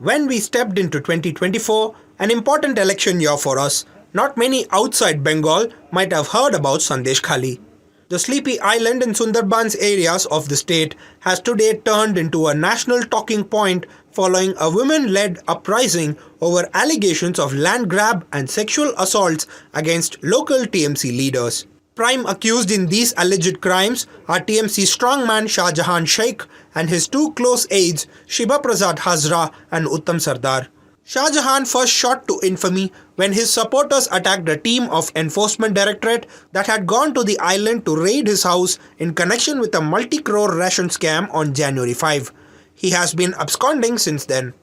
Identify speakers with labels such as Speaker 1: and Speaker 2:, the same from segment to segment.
Speaker 1: When we stepped into 2024, an important election year for us, not many outside Bengal might have heard about Sandeshkhali. The sleepy island in Sunderbans areas of the state has today turned into a national talking point following a women-led uprising over allegations of land grab and sexual assaults against local TMC leaders. Prime accused in these alleged crimes are TMC strongman Shah Jahan Sheikh and his two close aides Shiba Prasad Hazra and Uttam Sardar. Shah Jahan first shot to infamy when his supporters attacked a team of Enforcement Directorate that had gone to the island to raid his house in connection with a multi-crore ration scam on January 5. He has been absconding since then.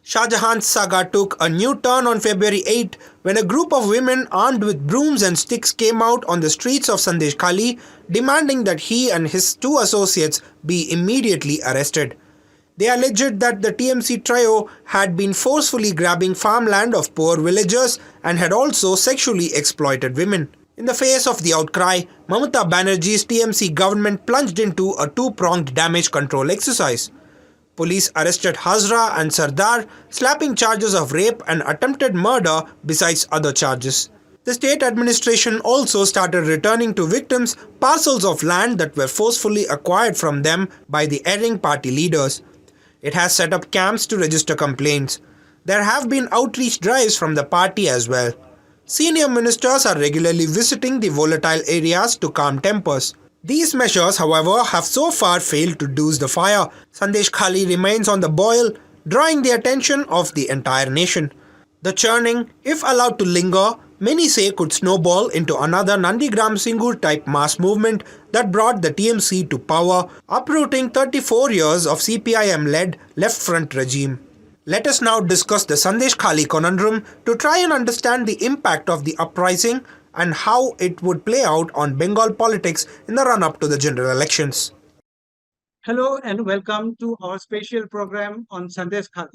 Speaker 1: Shah Jahan's saga took a new turn on February 8 when a group of women armed with brooms and sticks came out on the streets of Sandeshkhali demanding that he and his two associates be immediately arrested. They alleged that the TMC trio had been forcefully grabbing farmland of poor villagers and had also sexually exploited women. In the face of the outcry, Mamata Banerjee's TMC government plunged into a two-pronged damage control exercise. Police arrested Hazra and Sardar, slapping charges of rape and attempted murder besides other charges. The state administration also started returning to victims parcels of land that were forcefully acquired from them by the erring party leaders. It has set up camps to register complaints. There have been outreach drives from the party as well. Senior ministers are regularly visiting the volatile areas to calm tempers. These measures, however, have so far failed to douse the fire. Sandeshkhali remains on the boil, drawing the attention of the entire nation. The churning, if allowed to linger, many say could snowball into another Nandigram Singur type mass movement that brought the TMC to power, uprooting 34 years of CPIM-led left front regime. Let us now discuss the Sandeshkhali conundrum to try and understand the impact of the uprising and how it would play out on Bengal politics in the run-up to the general elections.
Speaker 2: Hello and welcome to our special program on Sandeshkhali.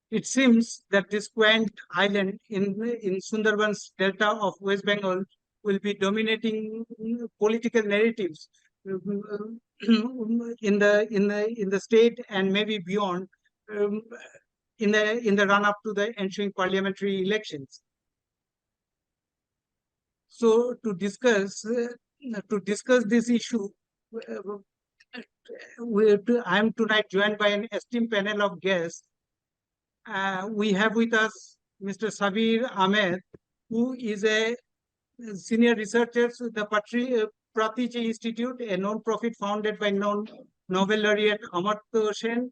Speaker 2: It seems that this quaint island in Sunderbans delta of West Bengal will be dominating political narratives in the state and maybe beyond in the run up to the ensuing parliamentary elections. So to discuss this issue, I am tonight joined by an esteemed panel of guests. We have with us Mr. Sabir Ahmed, who is a senior researcher with the Pratiji Institute, a non-profit founded by Nobel laureate Amartya Sen.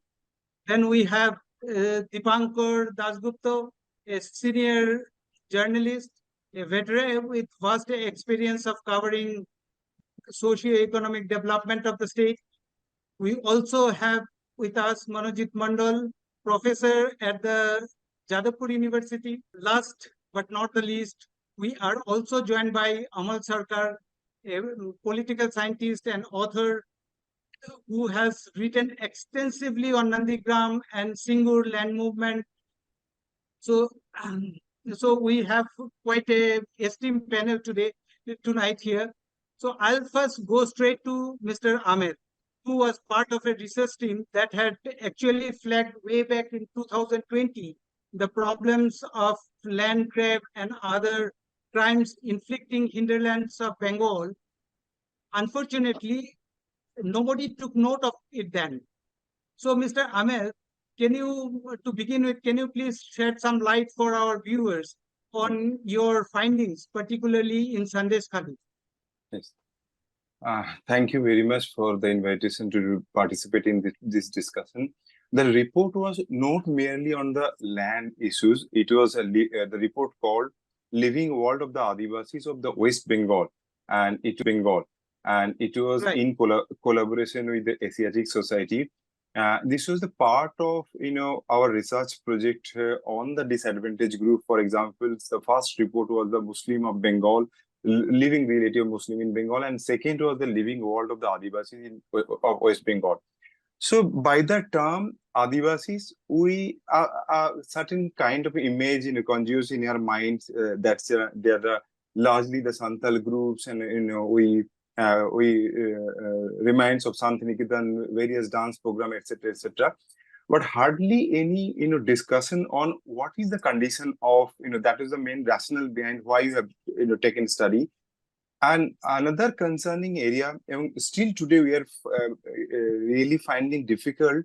Speaker 2: Then we have Dipankar Dasgupta, a senior journalist, a veteran with vast experience of covering socio-economic development of the state. We also have with us Manojit Mandal, professor at the Jadavpur University. Last but not the least, we are also joined by Amal Sarkar, a political scientist and author who has written extensively on Nandigram and Singur land movement. So we have quite a esteemed panel tonight here. So I'll first go straight to Mr. Ahmed, who was part of a research team that had actually flagged way back in 2020 the problems of land grab and other crimes inflicting hinterlands of Bengal. Unfortunately, nobody took note of it then. So, Mr. Ahmed, to begin with, can you please shed some light for our viewers on your findings, particularly in Sandeshkhali?
Speaker 3: Yes. Thank you very much for the invitation to participate in this discussion. The report was not merely on the land issues. It was the report called Living World of the Adivasis of the West Bengal, and it was right. In collaboration with the Asiatic Society. This was the part of our research project on the disadvantaged group. For example, the first report was the Muslim of Bengal, living relative Muslim in Bengal, and second was the living world of the Adivasis of West Bengal. So by that term, Adivasis, we a certain kind of image conjures in our minds that they are largely the Santal groups, and we reminds of Santiniketan, various dance program, etc., etc. but hardly any discussion on what is the condition of that is the main rationale behind why you have taken study. And another concerning area, still today we are really finding difficult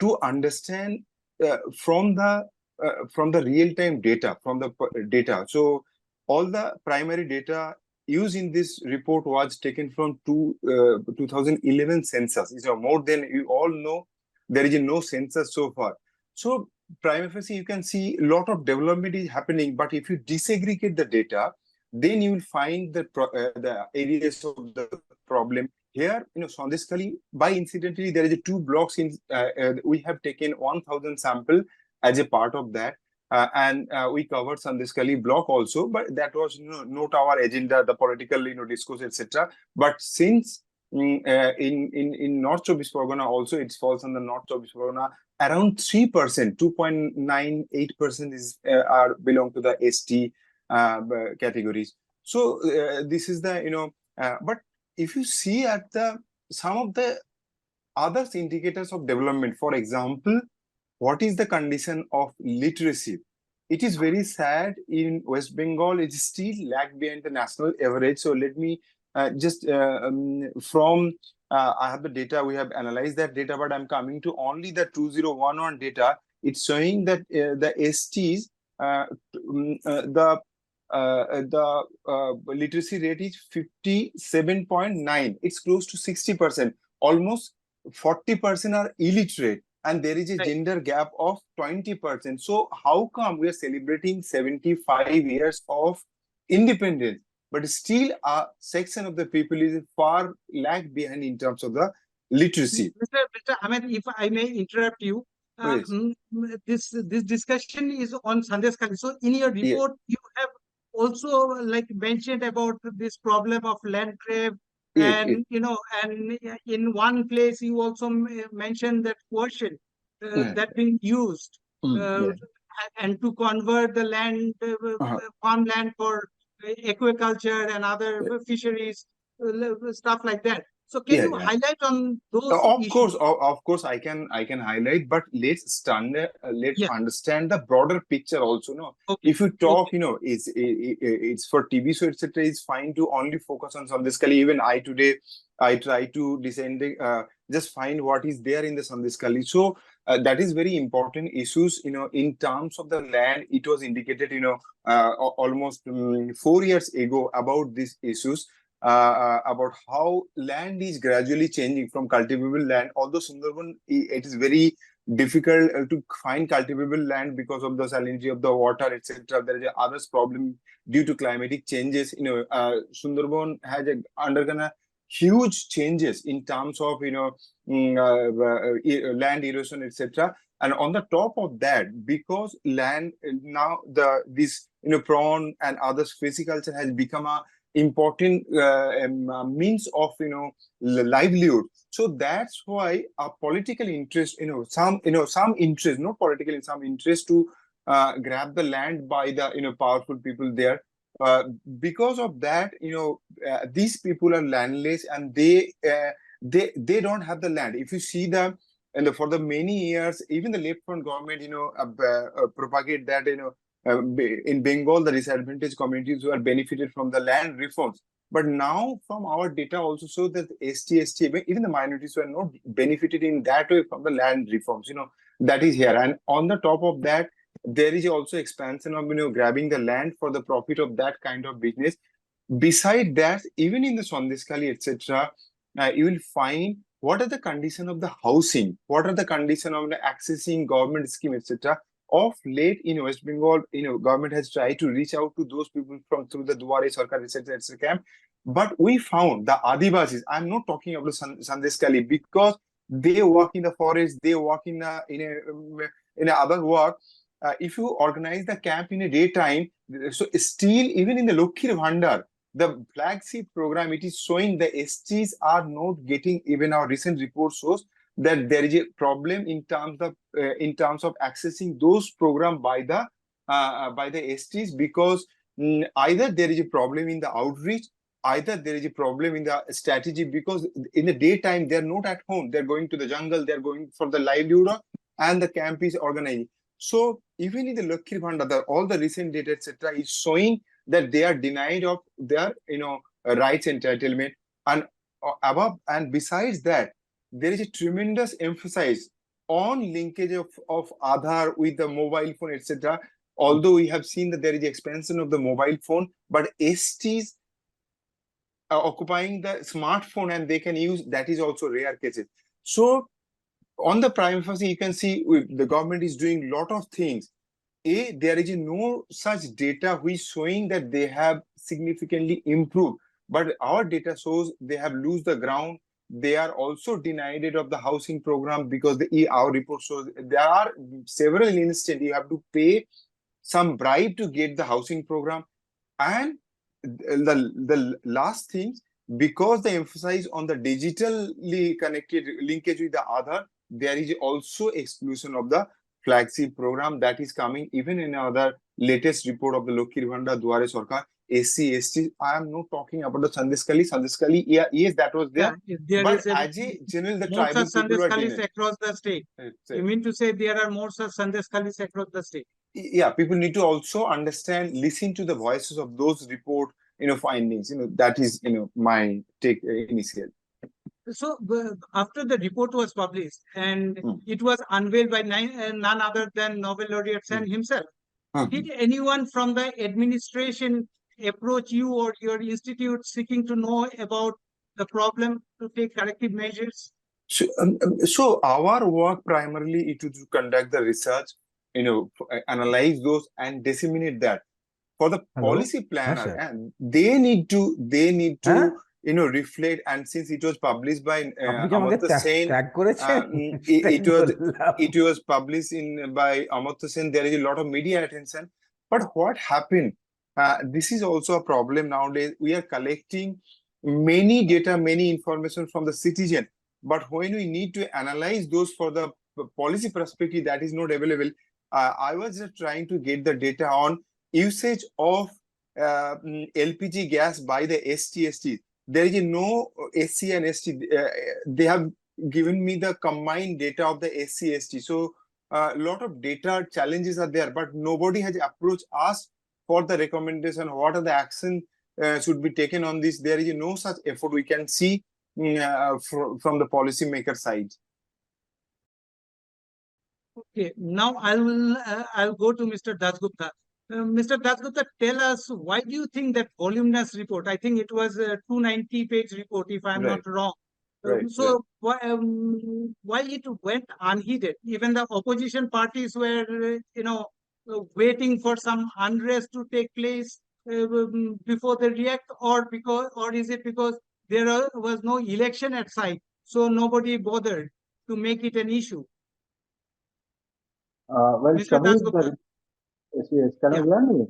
Speaker 3: to understand from the real-time data, from the data. So all the primary data used in this report was taken from 2011 census. More than you all know, there is no census so far. So prima facie, you can see a lot of development is happening, but if you disaggregate the data, then you will find the areas of the problem. Here, Sandeshkhali, by incidentally, there is two blocks in. We have taken 1,000 sample as a part of that, and we covered Sandeshkhali block also. But that was not our agenda, the political discourse, etc. But since in North Chobis Pargana also, it falls on the North Chobis Pargana. Around 3%, 2.98% is are belong to the ST categories. So this is the but if you see at some of the other indicators of development, for example, what is the condition of literacy? It is very sad in West Bengal. It is still lag behind the national average. So let me just from I have the data. We have analyzed that data, but I'm coming to only the 2011 data. It's showing that the STs the literacy rate is 57.9. It's close to 60%. Almost 40% are illiterate, and there is a gender gap of 20%. So how come we are celebrating 75 years of independence, but still a section of the people is far lag behind in terms of the literacy?
Speaker 2: Mr. Ahmed, if I may interrupt you,
Speaker 3: Yes.
Speaker 2: this discussion is on Sandeshkhali. So in your report, you have also mentioned about this problem of land grab, and and in one place you also mentioned that coercion that being used and to convert the land farmland for aquaculture and other fisheries, stuff like that. So can you highlight on those issues?
Speaker 3: Of course, I can highlight, but let's understand the broader picture also. No, if you talk, it's for TV, so etc. It's fine to only focus on Sandeshkhali. Even I today, I try to descend, just find what is there in the Sandeshkhali. So that is very important issues. In terms of the land, it was indicated, almost 4 years ago about these issues. About how land is gradually changing from cultivable land. Although Sundarban, it is very difficult to find cultivable land because of the salinity of the water, etc. There is other problem due to climatic changes. Sundarban has undergone a huge changes in terms of land erosion, etc. And on the top of that, because land now this prawn and other pisciculture has become a important means of livelihood. So that's why a political interest, some interest, not political, some interest to grab the land by the powerful people there. Because of that, these people are landless, and they don't have the land. If you see them, and for the many years, even the left front government, propagate that in Bengal, the disadvantaged communities who are benefited from the land reforms. But now, from our data also show that ST, even the minorities were not benefited in that way from the land reforms. That is here. And on the top of that, there is also expansion of grabbing the land for the profit of that kind of business. Beside that, even in the Sandeshkhali, etc., you will find what are the condition of the housing, what are the condition of the accessing government scheme, etc. Of late in West Bengal, government has tried to reach out to those people through the Duare Sarkar, etc., camp. But we found the Adivasis. I'm not talking about Sandeshkhali, because they work in the forest, they work in other work. If you organize the camp in a daytime, so still even in the Lokhir Bhandar, the flagship program, it is showing the STs are not getting. Even our recent report shows that there is a problem in terms of accessing those programs by the STs, because either there is a problem in the outreach, either there is a problem in the strategy, because in the daytime they're not at home, they're going to the jungle, they're going for the livelihood, and the camp is organizing. So even in the Lakshmi Bhandar, all the recent data, etc., is showing that they are denied of their rights entitlement. And above and besides that, there is a tremendous emphasis on linkage of Aadhaar with the mobile phone, etc. Although we have seen that there is expansion of the mobile phone, but STs occupying the smartphone and they can use, that is also rare cases. So on the prima facie, you can see the government is doing a lot of things. There is no such data which is showing that they have significantly improved, but our data shows they have lose the ground. They are also denied of the housing program because our report shows there are several instances you have to pay some bribe to get the housing program. And the last thing, because they emphasize on the digitally connected linkage with the Aadhaar, there is also exclusion of the flagship program that is coming even in another latest report of the Lokhi Bhandar Duare Sarkar, SC, ST. I am not talking about the Sandeshkhali. Sandeshkhali, yeah, yes, that was there.
Speaker 2: There
Speaker 3: but
Speaker 2: is
Speaker 3: as a general, the
Speaker 2: more
Speaker 3: tribal
Speaker 2: such
Speaker 3: people were
Speaker 2: Sandeshkhalis
Speaker 3: denied.
Speaker 2: across the state. You mean to say there are more such Sandeshkhalis across the state?
Speaker 3: Yeah, people need to also understand, listen to the voices of those report, findings. That is, my take initial.
Speaker 2: So after the report was published and it was unveiled by none other than Nobel laureate Sen himself, did anyone from the administration approach you or your institute seeking to know about the problem to take corrective measures?
Speaker 3: So our work primarily is to conduct the research, analyze those and disseminate that. For the policy planner, and they need to reflect. And since it was published by Amartya Sen, it was published by Amartya Sen, there is a lot of media attention. But what happened? This is also a problem nowadays. We are collecting many data, many information from the citizen, but when we need to analyze those for the policy perspective, that is not available. I was just trying to get the data on usage of LPG gas by the ST. There is no SC and ST. They have given me the combined data of the SC, ST. So a lot of data challenges are there, but nobody has approached us for the recommendation. What are the action should be taken on this? There is no such effort we can see from the policymaker side.
Speaker 2: Okay, now I'll go to Mr. Dasgupta. Mr. Dasgupta, tell us, why do you think that voluminous report, I think it was a 290-page report, if I'm not wrong. Why it went unheeded? Even the opposition parties were, waiting for some unrest to take place before they react, or is it because there was no election at site, so nobody bothered to make it an issue?
Speaker 4: Well,
Speaker 2: Mr. Dasgupta.
Speaker 4: Yes, can you hear me?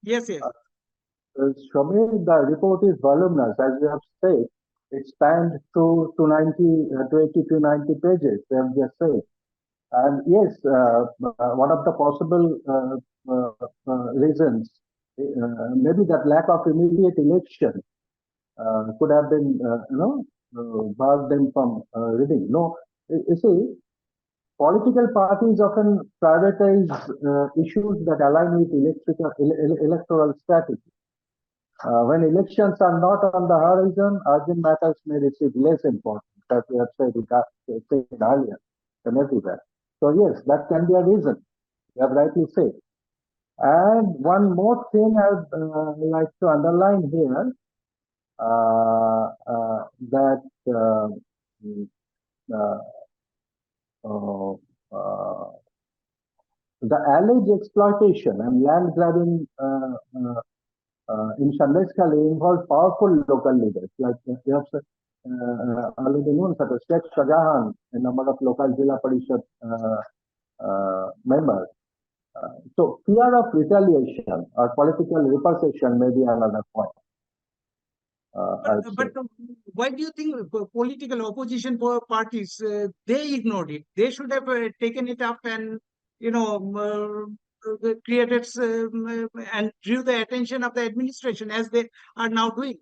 Speaker 2: Yes.
Speaker 4: Shamir, the report is voluminous, as you have said. It spanned to 80 to 90 pages, they have just said. And yes, one of the possible reasons, maybe that lack of immediate election could have been, barred them from reading. No, you see, political parties often prioritize issues that align with electoral strategy. When elections are not on the horizon, urgent matters may receive less importance, as we have said earlier than everywhere. So yes, that can be a reason. You have rightly said. And one more thing I would like to underline here, that the alleged exploitation and land grabbing in Sandeshkhali involved powerful local leaders, like you have already known, such as Sheikh Shahjahan, a number of local Jilla Parishad members. So fear of retaliation or political repercussion may be another point.
Speaker 2: But why do you think political opposition parties, they ignored it? They should have taken it up and, created and drew the attention of the administration, as they are now doing.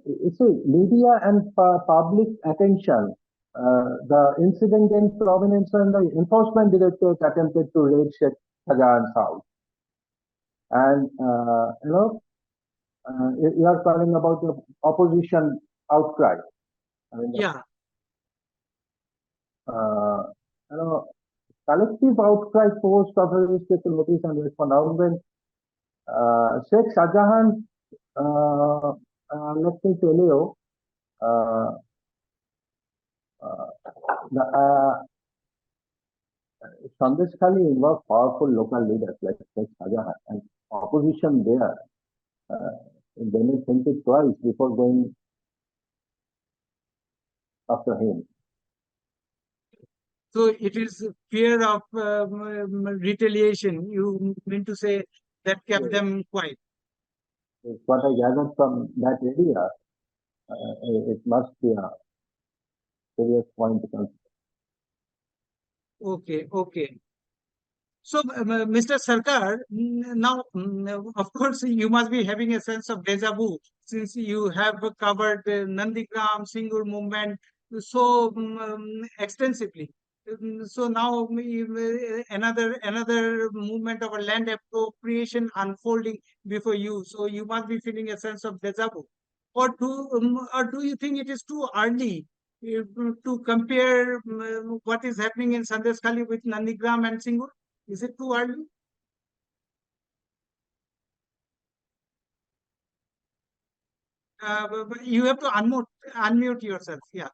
Speaker 4: You see, media and public attention the incident gained prominence when the enforcement directorate attempted to raid Sheikh Shahjahan's house. And, you are calling about the opposition outcry. I mean,
Speaker 2: Yeah,
Speaker 4: collective outcry forced authorities to take notice and respond. Now, when Sheikh Shahjahan, let me tell you, Sandeshkhali involved powerful local leaders like Sheikh Shahjahan, and opposition there. They may think it twice before going after him.
Speaker 2: so it is fear of retaliation. You mean to say that kept
Speaker 4: Yes.
Speaker 2: them quiet?
Speaker 4: It's what I gathered from that area. It must be a serious point to consider.
Speaker 2: Okay, okay. So, Mr. Sarkar, now, of course, you must be having a sense of deja vu since you have covered the Nandigram Singur movement so extensively. So now another movement of a land appropriation unfolding before you. So you must be feeling a sense of deja vu. Or do you think it is too early to compare what is happening in Sandeshkhali with Nandigram and Singur? Is it too early? But you have to unmute yourself. Yeah.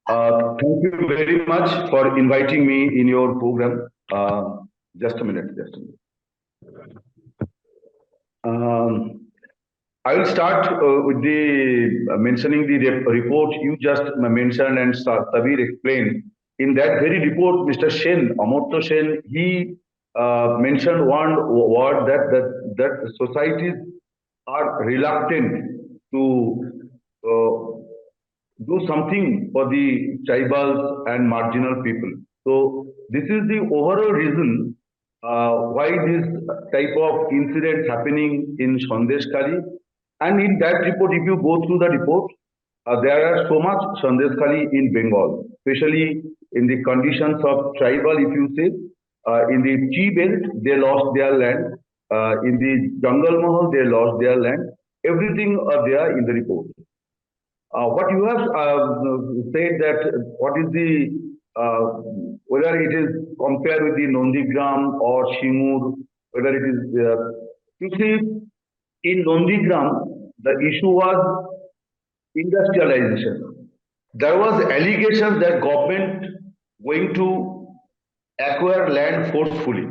Speaker 5: Thank you very much for inviting me in your program. Just a minute, just a minute. I will start with the mentioning the report you just mentioned and Sabir explained. In that very report, Mr. Sen, Amartya Sen, he mentioned one word that societies are reluctant to do something for the tribals and marginal people. So this is the overall reason why this type of incidents happening in Sandeshkhali. And in that report, if you go through the report, there are so much Sandeshkhali in Bengal, especially in the conditions of tribal, if you say, in the tea belt, they lost their land. In the jungle mahal, they lost their land. Everything are there in the report. What you have said that what is the whether it is compared with the Nondigram or Shimur, whether it is you see in Nondigram the issue was industrialization. There was allegation that government going to acquire land forcefully,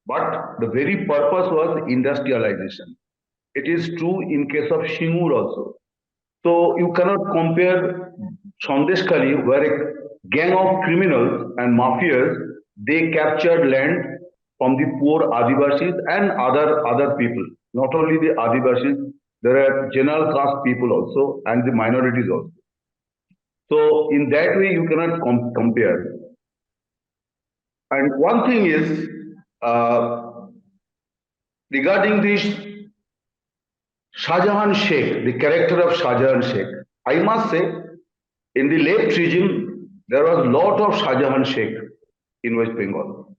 Speaker 5: but the very purpose was industrialization. It is true in case of Shimur also. So you cannot compare Sandeshkhali, where a gang of criminals and mafias, they captured land from the poor Adivasis and other people. Not only the Adivasis, there are general caste people also and the minorities also. So in that way, you cannot compare. And one thing is regarding this Shahjahan Sheikh, the character of Shahjahan Sheikh. I must say, in the left regime, there was a lot of Shahjahan Sheikh in West Bengal.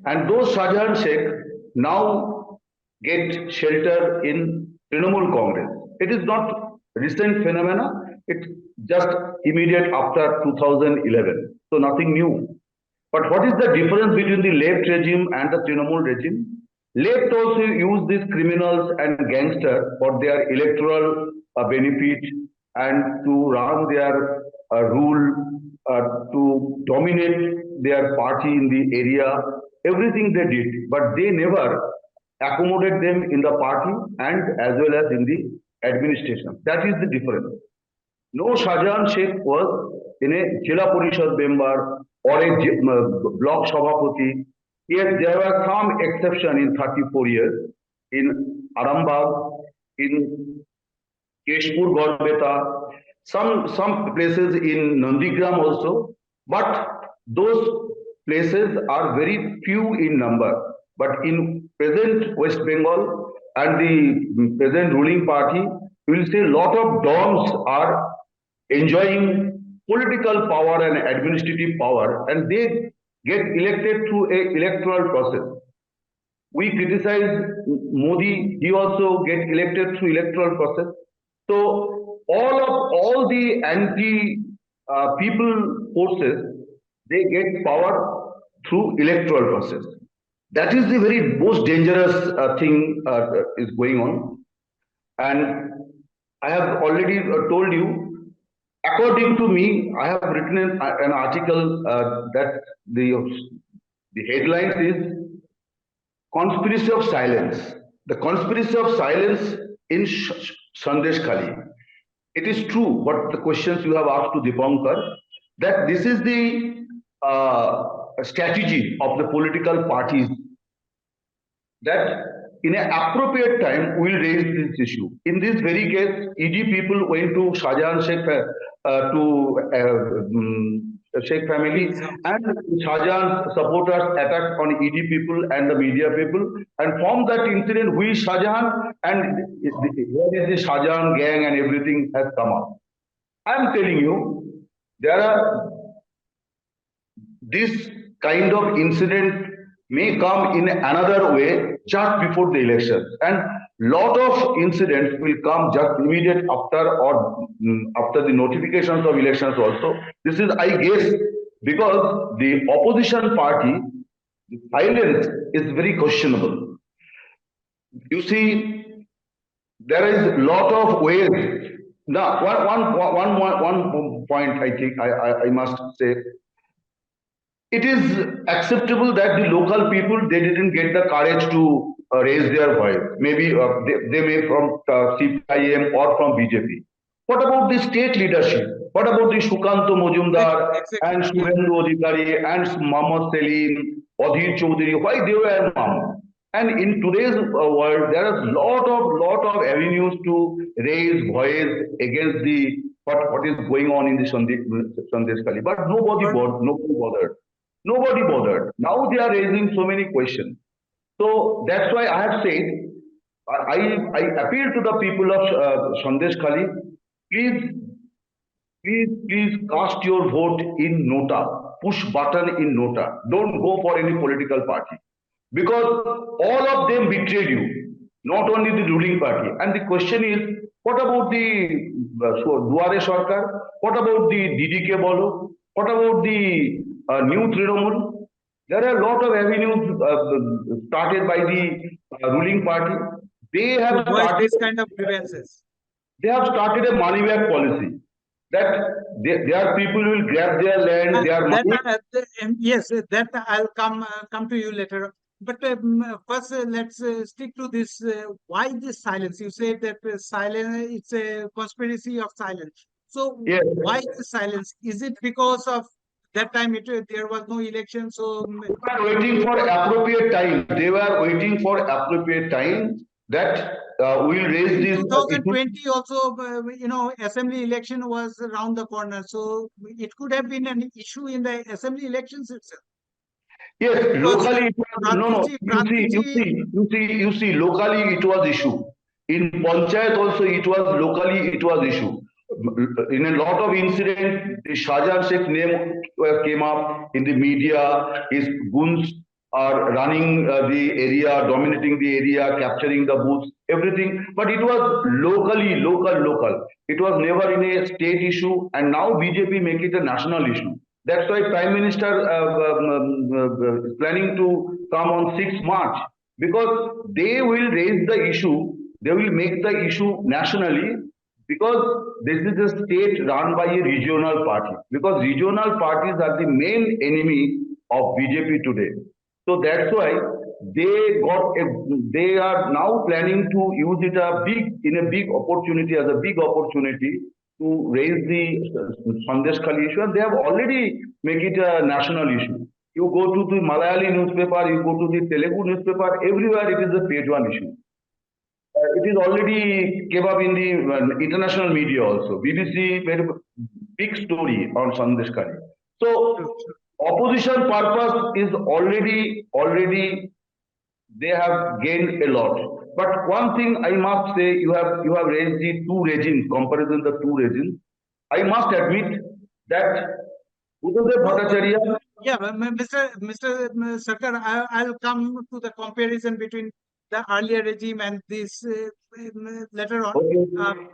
Speaker 5: And those Shahjahan Sheikh now get shelter in Trinamool Congress. It is not recent phenomena, it's just immediate after 2011. So nothing new. But what is the difference between the left regime and the Trinamool regime? Left also use these criminals and gangsters for their electoral benefit and to run their rule, to dominate their party in the area. Everything they did, but they never accommodate them in the party and as well as in the administration. That is the difference. No Shahjahan Sheikh was in a Jila Parishad member or a block Sabhapati. Yes, there were some exception in 34 years in Arambagh, in Keshpur Gorbeta, some places in Nandigram also, but those places are very few in number. But in present West Bengal and the present ruling party, you will see a lot of dons are enjoying political power and administrative power, and they get elected through a electoral process. We criticize Modi, he also get elected through electoral process. So all the anti people forces, they get power through electoral process. That is the very most dangerous thing is going on. And I have already told you, according to me, I have written an article that the headlines is Conspiracy of Silence. The conspiracy of silence in Sandeshkhali. It is true what the questions you have asked to Dipankar, that this is the strategy of the political parties, that in an appropriate time we will raise this issue. In this very case, ED people went to Shahjahan Sheikh Sheikh family, and Shahjahan supporters attacked on ED people and the media people, and from that incident, we Shahjahan and where is the Shahjahan gang and everything has come up. I am telling you, there are this kind of incident may come in another way just before the election, and lot of incidents will come just immediate after or after the notifications of elections also. This is, I guess, because the opposition party, the silence is very questionable. You see, there is lot of ways. Now, one point I think I must say. It is acceptable that the local people, they didn't get the courage to raise their voice. Maybe they may from CPIM or from BJP. What about the state leadership? What about the Shukanto Mojumdar and Shubhendu Adhikari and Mohammad Selim, Adhir Chaudhary? Why they were mum? And in today's world, there are lot of avenues to raise voice against the what is going on in the Sandeshkhali. But nobody bothered. Nobody bothered. Now they are raising so many questions. So that's why I have said, I appeal to the people of Sandeshkhali, please cast your vote in Nota, push button in Nota. Don't go for any political party, because all of them betrayed you, not only the ruling party. And the question is, what about the Duare Sarkar? What about the DDK Bolo? What about the new Trinamool? There are a lot of avenues started by the ruling party. They have started
Speaker 2: this kind of grievances.
Speaker 5: They have started a money back policy, that their people will grab their land, their money.
Speaker 2: Yes, that I'll come to you later. But first, let's stick to this. Why this silence? You said that silence, it's a conspiracy of silence. So
Speaker 5: Yes.
Speaker 2: why the silence? Is it because of that time there was no election? So
Speaker 5: they were waiting for appropriate time. They were waiting for appropriate time that we will raise this.
Speaker 2: 2020 also, assembly election was around the corner. So it could have been an issue in the assembly elections itself.
Speaker 5: Yes, locally it was, you see, locally it was issue. In Panchayat also locally it was issue. In a lot of incidents, the Shahjahan Sheikh name came up in the media. His goons are running the area, dominating the area, capturing the booths, everything. But it was locally, local. It was never in a state issue, and now BJP make it a national issue. That's why Prime Minister is planning to come on 6th March, because they will raise the issue, they will make the issue nationally, because this is a state run by a regional party, because regional parties are the main enemy of BJP today. So that's why they are now planning to use it as a big opportunity to raise the Sandeshkhali issue, and they have already made it a national issue. You go to the Malayali newspaper, you go to the Telugu newspaper, everywhere it is a page one issue. It is already came up in the international media also. BBC made a big story on Sandeshkhali. So opposition purpose is already they have gained a lot. But one thing I must say, you have raised the two regimes, comparison the two regimes. I must admit that Buddhadev Bhattacharya,
Speaker 2: Yeah, Mr. Sarkar, I'll come to the comparison between the earlier regime and this later on.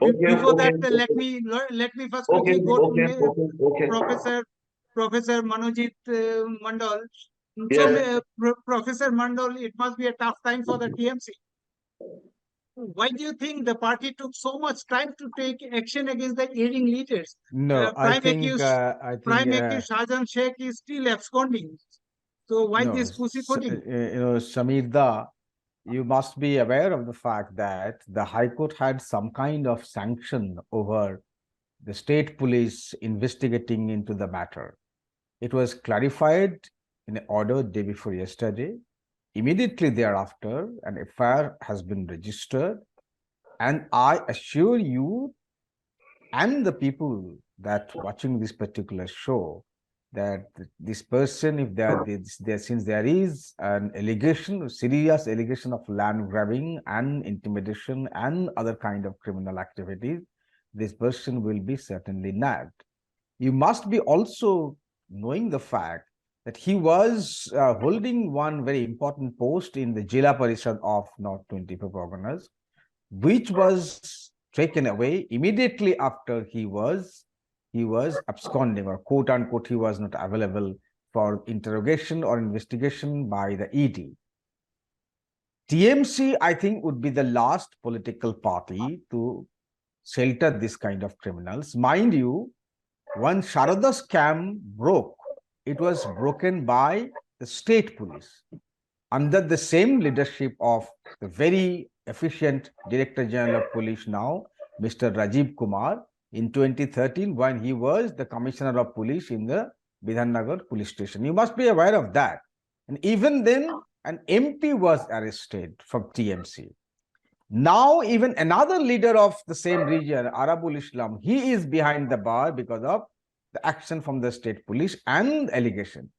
Speaker 5: okay,
Speaker 2: Before
Speaker 5: okay,
Speaker 2: that, let me first
Speaker 5: okay,
Speaker 2: quickly go to
Speaker 5: okay.
Speaker 2: Professor Manojit Mandal. So,
Speaker 5: Yes.
Speaker 2: Professor Mandal, it must be a tough time for the TMC. Why do you think the party took so much time to take action against the erring leaders?
Speaker 6: No, I think
Speaker 2: Prime accused Shahjahan Sheikh is still absconding. So why
Speaker 6: no,
Speaker 2: this pussyfooting?
Speaker 6: Samir Da, you must be aware of the fact that the High Court had some kind of sanction over the state police investigating into the matter. It was clarified in an order day before yesterday. Immediately thereafter, an FIR has been registered, and I assure you and the people that watching this particular show that this person, if since there is an allegation, serious allegation of land grabbing and intimidation and other kind of criminal activities, this person will be certainly nabbed. You must be also knowing the fact that he was holding one very important post in the Jila Parishad of North 24 Parganas, which was taken away immediately after he was absconding, or quote unquote he was not available for interrogation or investigation by the ED. TMC, I think, would be the last political party to shelter this kind of criminals. Mind you, when Sharada scam broke, it was broken by the state police under the same leadership of the very efficient Director General of Police now, Mr. Rajiv Kumar, in 2013 when he was the Commissioner of Police in the Bidhannagar police station. You must be aware of that. And even then, an MP was arrested from TMC. Now, even another leader of the same region, Arabul Islam, he is behind the bar because of the action from the state police and allegation.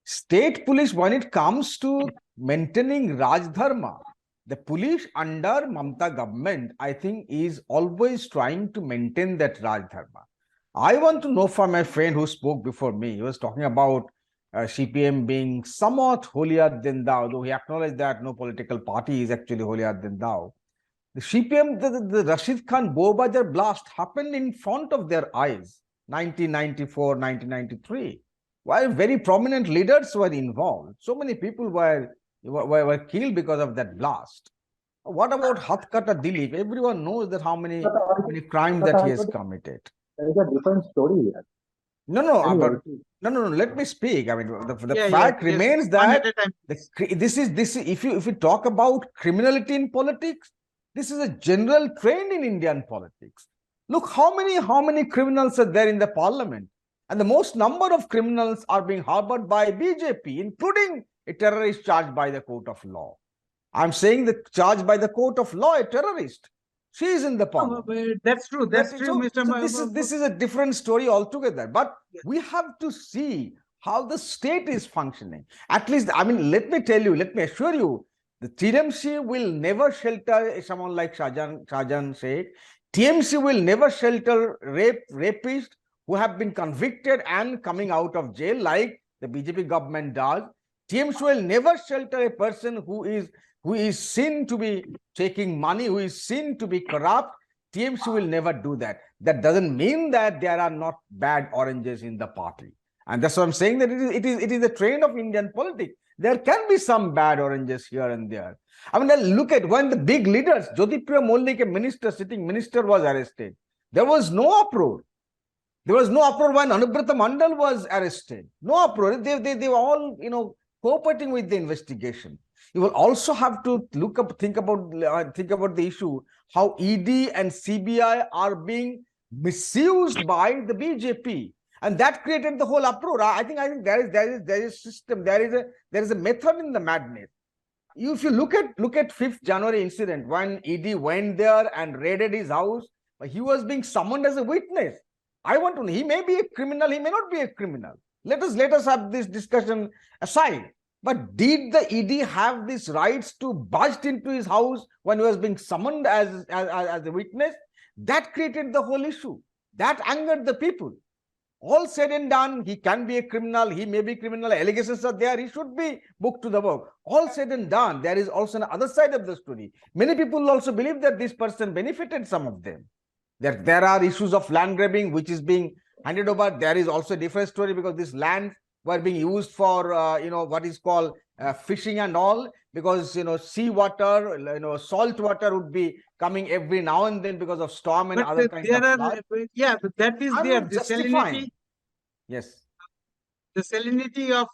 Speaker 6: State police, when it comes to maintaining Raj Dharma, the police under Mamata government, I think, is always trying to maintain that Raj Dharma. I want to know from my friend who spoke before me, he was talking about CPM being somewhat holier than thou, though he acknowledged that no political party is actually holier than thou. The CPM, the Rashid Khan Bowbazar blast happened in front of their eyes, 1994, 1993. While very prominent leaders were involved, so many people were killed because of that blast. What about Hatkata Dilip? Everyone knows that how many crimes that he has committed.
Speaker 4: There is a different story here.
Speaker 6: No. Let me speak. I mean, the fact remains that this is if you talk about criminality in politics, this is a general trend in Indian politics. Look how many criminals are there in the parliament, and the most number of criminals are being harbored by BJP, including a terrorist charged by the court of law. I'm saying the charged by the court of law, a terrorist. She is in the parliament.
Speaker 2: That's true. That's true, Mr.
Speaker 6: So this is a different story altogether. But we have to see how the state is functioning. At least, I mean, let me assure you, the TMC will never shelter someone like Shahjahan Sheikh. TMC will never shelter rapists who have been convicted and coming out of jail like the BJP government does. TMC will never shelter a person who is seen to be taking money, who is seen to be corrupt. TMC will never do that. That doesn't mean that there are not bad oranges in the party. And that's what I'm saying, that it is a trend of Indian politics. There can be some bad oranges here and there. I mean, look at when the big leaders, Jyotipriya Mollik, a sitting minister, was arrested. There was no uproar. There was no uproar when Anubrata Mandal was arrested. No uproar. They were all, cooperating with the investigation. You will also have to think about the issue how ED and CBI are being misused by the BJP, and that created the whole uproar. I think there is a system, there is a method in the madness. If you look at 5th January incident when ED went there and raided his house, he was being summoned as a witness. I want to know, he may be a criminal, he may not be a criminal. Let us have this discussion aside. But did the ED have these rights to burst into his house when he was being summoned as a witness? That created the whole issue. That angered the people. all said and done, he can be a criminal, he may be criminal, allegations are there, he should be booked to the book. All said and done, there is also an other side of the story. Many people also believe that this person benefited, some of them. That there are issues of land grabbing which is being handed over. There is also a different story because this land were being used for what is called fishing and all, because sea water, salt water would be coming every now and then because of storm and
Speaker 2: But
Speaker 6: other kinds
Speaker 2: there
Speaker 6: of
Speaker 2: are,
Speaker 6: flood.
Speaker 2: but that is
Speaker 6: I'm
Speaker 2: there.
Speaker 6: not
Speaker 2: The
Speaker 6: justifying.
Speaker 2: salinity,
Speaker 6: Yes.
Speaker 2: the salinity of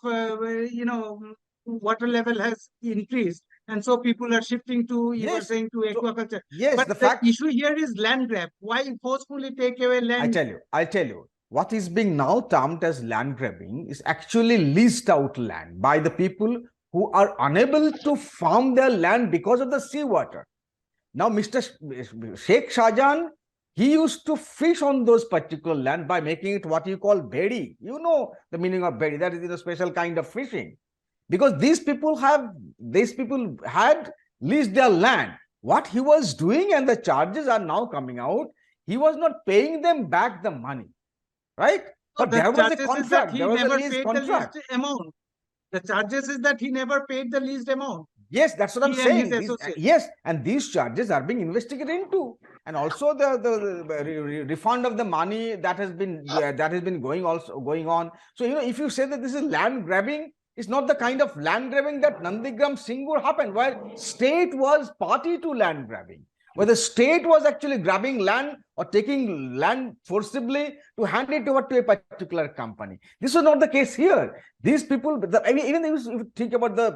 Speaker 2: water level has increased, and so people are shifting to, you were
Speaker 6: Yes.
Speaker 2: saying, to
Speaker 6: So,
Speaker 2: aquaculture.
Speaker 6: yes,
Speaker 2: But
Speaker 6: the
Speaker 2: the
Speaker 6: fact,
Speaker 2: issue here is land grab. Why forcefully take away land?
Speaker 6: I'll tell you, what is being now termed as land grabbing is actually leased out land by the people who are unable to farm their land because of the seawater. Now, Mr. Sheikh Shahjahan, he used to fish on those particular land by making it what you call bedi. You know the meaning of bedi, that is a special kind of fishing. Because these people had leased their land. What he was doing, and the charges are now coming out, he was not paying them back the money, right? But
Speaker 2: The
Speaker 6: there was a
Speaker 2: charges is that
Speaker 6: contract,
Speaker 2: he
Speaker 6: there was a
Speaker 2: never
Speaker 6: lease
Speaker 2: paid
Speaker 6: contract.
Speaker 2: the least amount. The charges is that he never paid the least amount.
Speaker 6: Yes, that's what I'm
Speaker 2: He and his
Speaker 6: saying.
Speaker 2: associates.
Speaker 6: Yes, and these charges are being investigated into, and also the refund of the money that has been going on. So if you say that this is land grabbing, it's not the kind of land grabbing that Nandigram Singur happened, where state was party to land grabbing, where the state was actually grabbing land or taking land forcibly to hand it over to a particular company. This was not the case here. These people, even if you think about the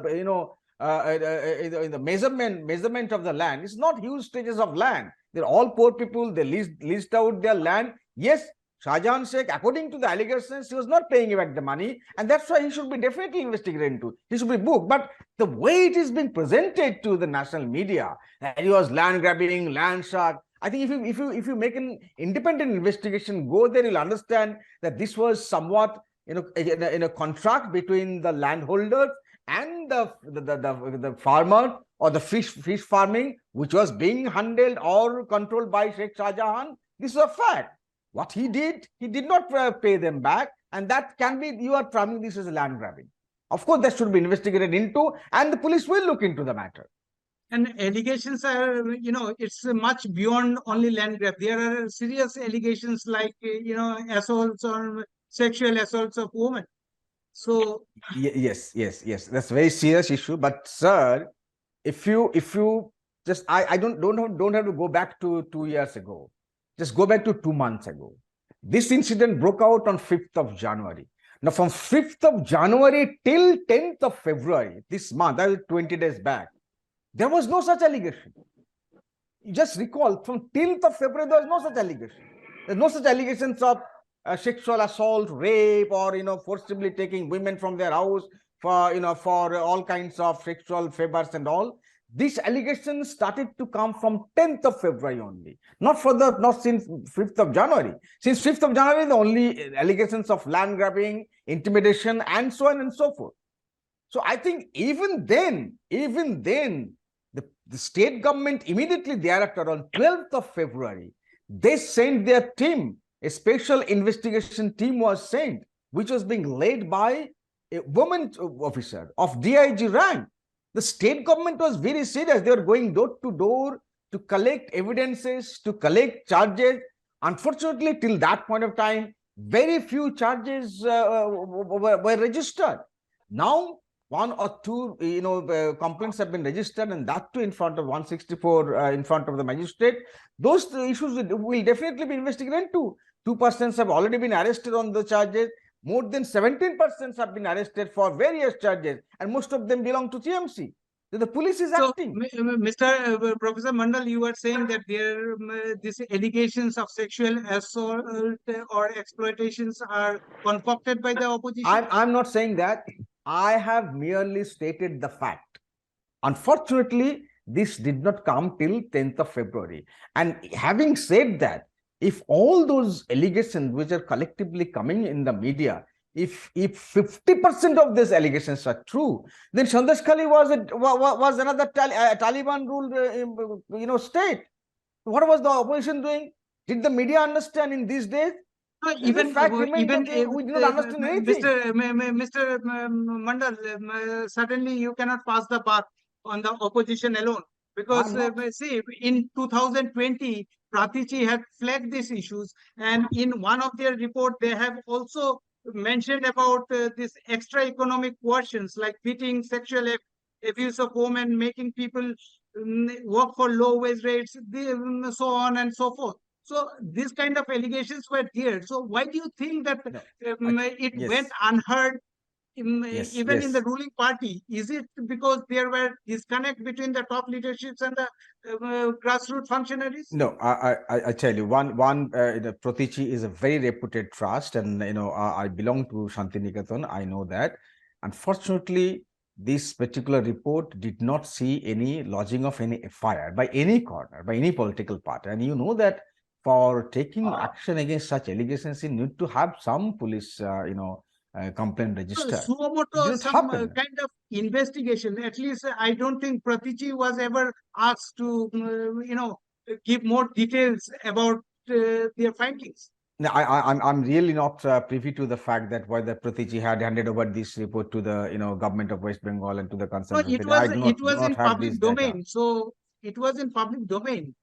Speaker 6: the measurement of the land, it's not huge stretches of land. They're all poor people. They leased out their land. Yes, Shahjahan Sheikh, according to the allegations, he was not paying back the money, and that's why he should be definitely investigated into. He should be booked. But the way it is being presented to the national media, that he was land grabbing, land shark, I think if you make an independent investigation, go there, you'll understand that this was somewhat in a contract between the landholders and the farmer or the fish farming, which was being handled or controlled by Sheikh Shahjahan. This is a fact. What he did not pay them back, and that can be, you are terming this as land grabbing. Of course, that should be investigated into, and the police will look into the matter.
Speaker 2: And allegations are, it's much beyond only land grab. There are serious allegations like, assaults or sexual assaults of women. So
Speaker 6: yes, that's a very serious issue. But sir, if you just, I don't have to go back to 2 years ago. Just go back to 2 months ago. This incident broke out on 5th of January. Now, from 5th of January till 10th of February, this month, that is 20 days back, there was no such allegation. You just recall, from 10th of February, there was no such allegation. There's no such allegations of sexual assault, rape, or forcibly taking women from their house for all kinds of sexual favors and all. These allegations started to come from 10th of February only, not since 5th of January. Since 5th of January, the only allegations of land grabbing, intimidation, and so on and so forth. So I think even then, the state government immediately thereafter, on 12th of February, they sent their team. A special investigation team was sent, which was being led by a woman officer of DIG rank. The state government was very serious. They were going door to door to collect evidences, to collect charges. Unfortunately, till that point of time, very few charges were registered. Now, 1 or 2 complaints have been registered, and that too in front of 164 in front of the magistrate. Those issues will definitely be investigated into. 2 persons have already been arrested on the charges. More than 17 persons have been arrested for various charges, and most of them belong to TMC. So the police is acting.
Speaker 2: Mr. Professor Mandal, you are saying that these allegations of sexual assault or exploitations are concocted by the opposition?
Speaker 6: I'm not saying that. I have merely stated the fact. Unfortunately, this did not come till 10th of February. And having said that, if all those allegations which are collectively coming in the media, if 50% of these allegations are true, then Sandeshkhali was another Taliban ruled state. What was the opposition doing? Did the media understand in these days?
Speaker 2: Even
Speaker 6: fact remains
Speaker 2: even
Speaker 6: that we do not understand anything.
Speaker 2: Mr. Mandal, certainly you cannot pass the buck on the opposition alone, because
Speaker 6: I'm not.
Speaker 2: see, in 2020, Pratichi had flagged these issues, and in one of their report, they have also mentioned about this extra economic coercions like beating, sexual abuse of women, making people work for low wage rates, so on and so forth. So these kind of allegations were there. So why do you think that
Speaker 6: No,
Speaker 2: it went
Speaker 6: yes,
Speaker 2: unheard
Speaker 6: yes,
Speaker 2: even in the
Speaker 6: yes.
Speaker 2: ruling party? Is it because there were disconnect between the top leaderships and the grassroots functionaries?
Speaker 6: No, I tell you, Pratichi is a very reputed trust, and I belong to Shantiniketan. I know that. Unfortunately, this particular report did not see any lodging of any FIR by any corner, by any political party, and you know that for taking action against such allegations, you need to have some police, complaint register. It
Speaker 2: Sumoto
Speaker 6: didn't
Speaker 2: some
Speaker 6: happen.
Speaker 2: kind of investigation. At least I don't think Pratichi was ever asked to, give more details about their findings.
Speaker 6: No, I'm really not privy to the fact that whether Pratiji had handed over this report to the government of West Bengal and to the
Speaker 2: No,
Speaker 6: concerned authority. I
Speaker 2: it
Speaker 6: do
Speaker 2: was
Speaker 6: not
Speaker 2: in
Speaker 6: have this
Speaker 2: public
Speaker 6: data.
Speaker 2: domain. So it was in public domain.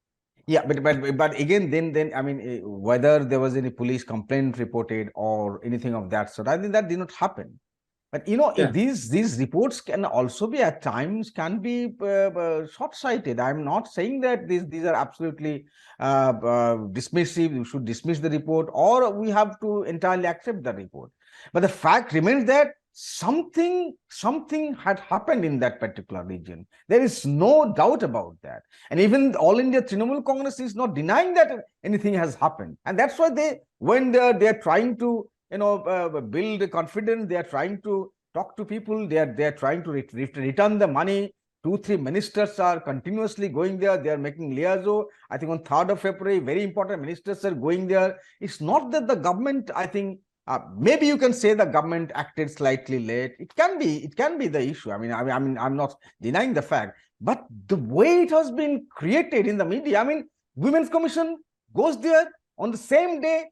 Speaker 6: Yeah, but again, then I mean, whether there was any police complaint reported or anything of that sort, I think that did not happen. But
Speaker 2: Yeah.
Speaker 6: these reports can also be at times can be short-sighted. I'm not saying that these are absolutely dismissive. You should dismiss the report, or we have to entirely accept the report. But the fact remains that something had happened in that particular region. There is no doubt about that. And even All India Trinamool Congress is not denying that anything has happened. And that's why when they're trying to build confidence, they are trying to talk to people, they are trying to return the money. 2-3 ministers are continuously going there. They are making liaison. I think on 3rd of February, very important ministers are going there. It's not that the government, I think, maybe you can say the government acted slightly late. It can be the issue. I mean, I'm not denying the fact, but the way it has been created in the media. I mean, Women's Commission goes there on the same day,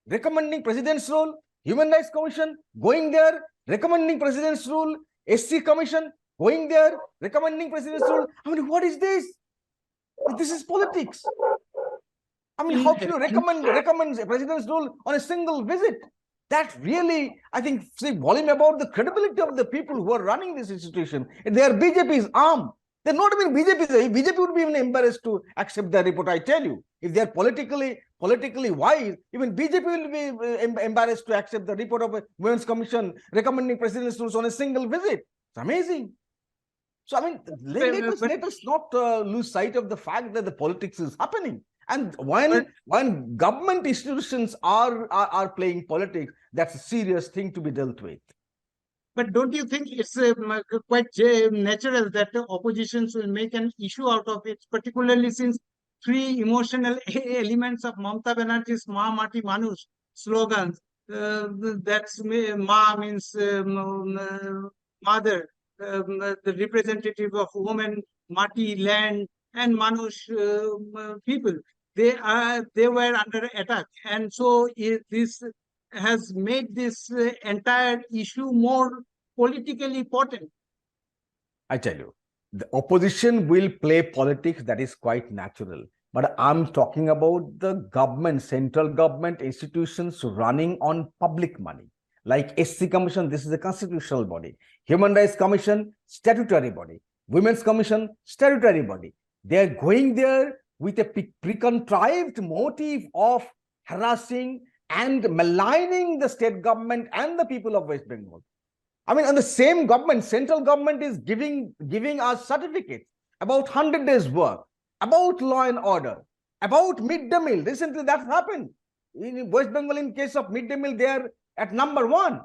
Speaker 6: recommending president's role. Human Rights Commission going there, recommending president's rule. SC Commission going there, recommending president's rule. I mean, what is this? This is politics. I mean, how can you recommend president's rule on a single visit? That really, I think, say volume about the credibility of the people who are running this institution. They are BJP's arm. They're not even BJP's. BJP would be even embarrassed to accept the report. I tell you, if they are politically wise, even BJP will be embarrassed to accept the report of a Women's Commission recommending president's rules on a single visit. It's amazing. So I mean, let us not lose sight of the fact that the politics is happening. And when government institutions are playing politics, that's a serious thing to be dealt with.
Speaker 2: But don't you think it's quite natural that the oppositions will make an issue out of it, particularly since 3 emotional elements of Mamata Banerjee's Ma Mati Manush slogans, that's Ma means mother, the representative of women, Mati land, and Manush people. They were under attack, and so this has made this entire issue more politically potent.
Speaker 6: I tell you, the opposition will play politics, that is quite natural. But I'm talking about the government, central government institutions running on public money. Like SC Commission, this is a constitutional body. Human Rights Commission, statutory body. Women's Commission, statutory body. They're going there with a pre-contrived motive of harassing and maligning the state government and the people of West Bengal. I mean, and the same government, central government is giving us certificates about 100 days work, about law and order, about midday meal. Recently, that happened. In West Bengal, in case of midday meal, they are at number 1.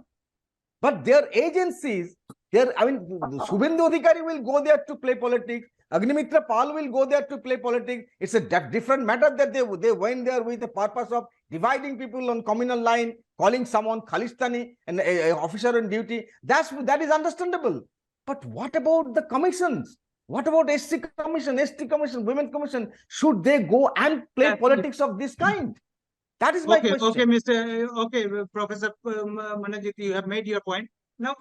Speaker 6: But their agencies, Shubhendu Adhikari will go there to play politics. Agnimitra Pal will go there to play politics. It's a different matter that they went there with the purpose of dividing people on communal line, calling someone Khalistani, an officer on duty. That is understandable. But what about the commissions? What about SC Commission, ST Commission, Women's Commission? Should they go and play politics of this kind? That is my
Speaker 2: Okay,
Speaker 6: question.
Speaker 2: Professor Banerjee, you have made your point. Now,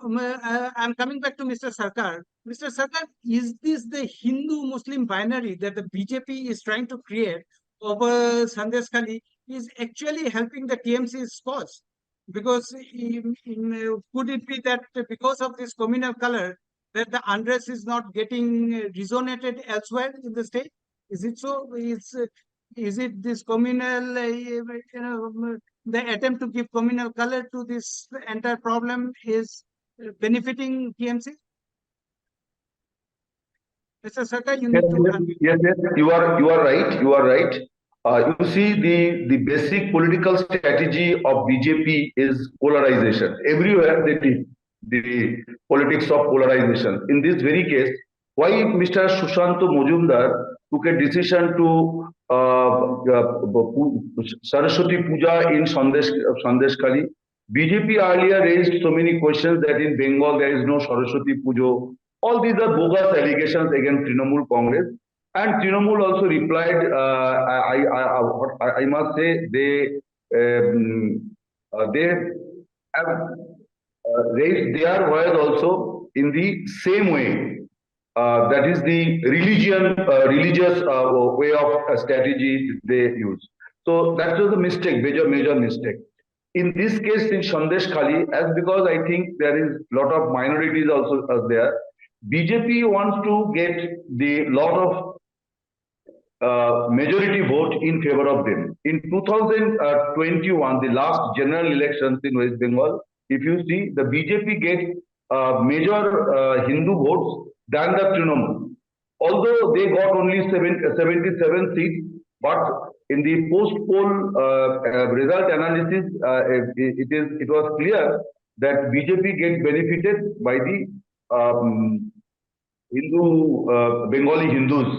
Speaker 2: I'm coming back to Mr. Sarkar. Mr. Sarkar, is this the Hindu-Muslim binary that the BJP is trying to create over Sandeshkhali is actually helping the TMC's cause? Because could it be that because of this communal color, that the unrest is not getting resonated elsewhere in the state? Is it so? Is it this communal, the attempt to give communal color to this entire problem is benefiting TMC? Mr. Sarkar, you
Speaker 5: Yes,
Speaker 2: need to.
Speaker 5: yes, yes, you are right. You are right. You see, the basic political strategy of BJP is polarization. Everywhere they did the politics of polarization. In this very case, why Mr. Sushanto Mojumdar took a decision to Saraswati Puja in Sandeshkhali. BJP earlier raised so many questions that in Bengal there is no Saraswati Puja. All these are bogus allegations against Trinamool Congress. And Trinamool also replied, I must say, they have raised their voice also in the same way. That is the religious way of strategy they use. So that was a mistake, major mistake. In this case, in Sandeshkhali, as because I think there is a lot of minorities also there, BJP wants to get the lot of majority vote in favor of them. In 2021, the last general elections in West Bengal, if you see, the BJP get major Hindu votes than the Trinamool. Although they got only 77 seats, but in the post-poll result analysis, it was clear that BJP get benefited by the Bengali Hindus.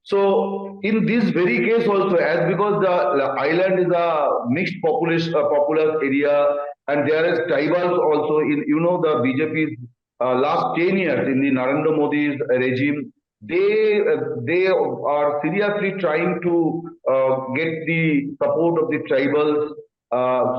Speaker 5: So in this very case also, as because the island is a mixed population, populous area, and there is tribals also in, the BJP's last 10 years in the Narendra Modi's regime, they are seriously trying to get the support of the tribals.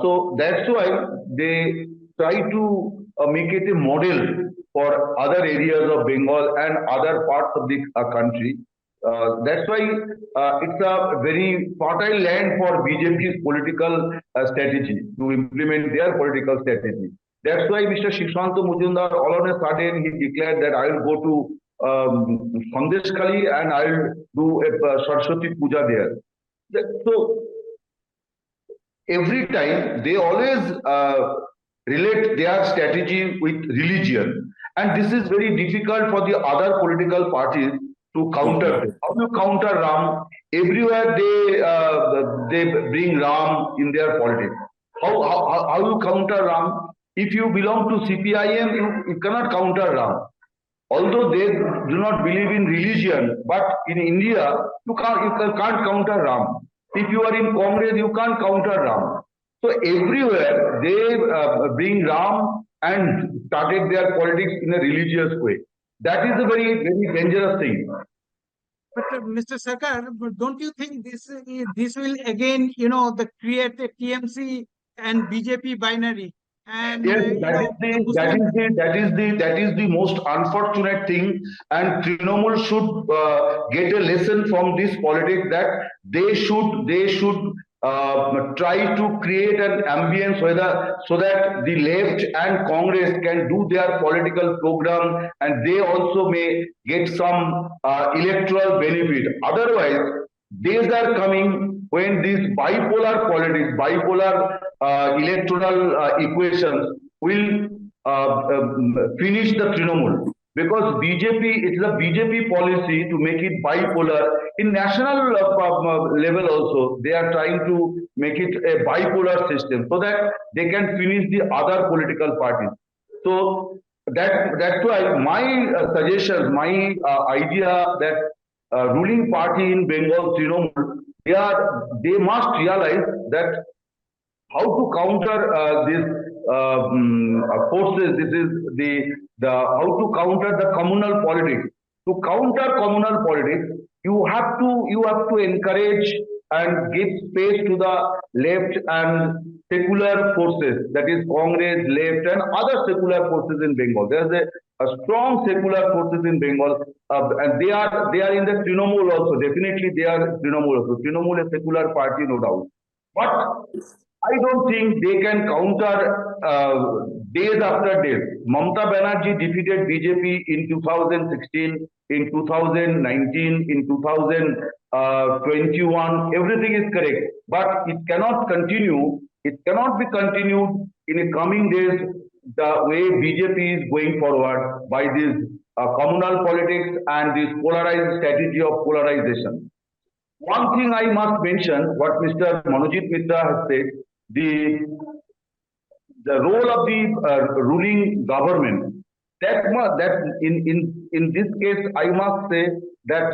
Speaker 5: So that's why they try to make it a model for other areas of Bengal and other parts of the country. That's why it's a very fertile land for BJP's political strategy to implement their political strategy. That's why Mr. Shishwanto Mujumdar all of a sudden he declared that I will go to Sandeshkhali and I will do a Saraswati Puja there. So every time they always relate their strategy with religion, and this is very difficult for the other political parties to counter them. How to counter Ram? Everywhere they bring Ram in their politics. How you counter Ram? If you belong to CPIM, you cannot counter Ram. Although they do not believe in religion, but in India, you can't counter Ram. If you are in Congress, you can't counter Ram. So everywhere they bring Ram and started their politics in a religious way. That is a very dangerous thing.
Speaker 2: But Mr. Sarkar, don't you think this will again, create a TMC and BJP binary? And
Speaker 5: yes, that is the most unfortunate thing, and Trinamool should get a lesson from this politics that they should try to create an ambience so that the left and Congress can do their political program and they also may get some electoral benefit. Otherwise, days are coming when these bipolar politics, bipolar electoral equations will finish the Trinamool. Because BJP, it's a BJP policy to make it bipolar. In national level also, they are trying to make it a bipolar system so that they can finish the other political parties. So that's why my suggestion, my idea that ruling party in Bengal, Trinamool, they must realize that how to counter these forces. This is the how to counter the communal politics. To counter communal politics, you have to encourage and give space to the left and secular forces, that is Congress, left, and other secular forces in Bengal. There's a strong secular forces in Bengal, and they are in the Trinamool also. Definitely, they are Trinamool also. Trinamool is a secular party, no doubt. But I don't think they can counter days after days. Mamata Banerjee defeated BJP in 2016, in 2019, in 2021. Everything is correct, but it cannot continue. It cannot be continued in the coming days the way BJP is going forward by this communal politics and this polarized strategy of polarization. One thing I must mention, what Mr. Manojit Mitra has said, the role of the ruling government. That in this case, I must say that